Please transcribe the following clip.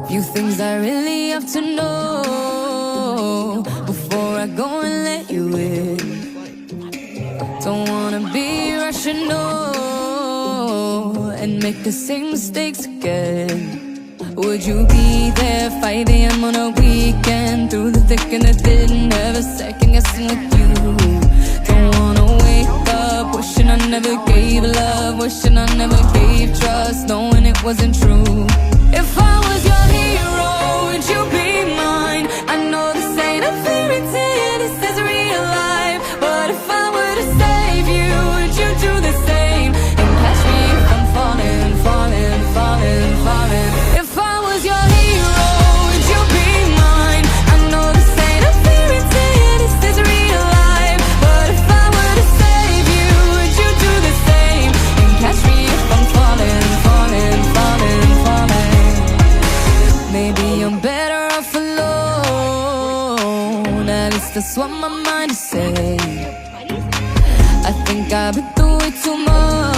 Few things I really have to know before I go and let you in. Don't wanna be rational and make the same mistakes again. Would you be there 5 AM on a weekend, through the thick and the thin, never second guessing with you? Don't wanna wake up wishing I never gave love, wishing I never gave trust, knowing it wasn't true. If I was your hero, would you be mine? I know this ain't a fairy tale, this is real life. But if I were to save you, would you do the same? And catch me if I'm falling, falling, falling, falling. If I was your hero, would you be mine? I know this ain't a fairy tale, this is real life. But if I were to save you, would you do the same? And catch me if I'm falling, falling, falling, falling. Maybe I'm better off alone, at least that's what my mind is saying. I think I've been through it too much.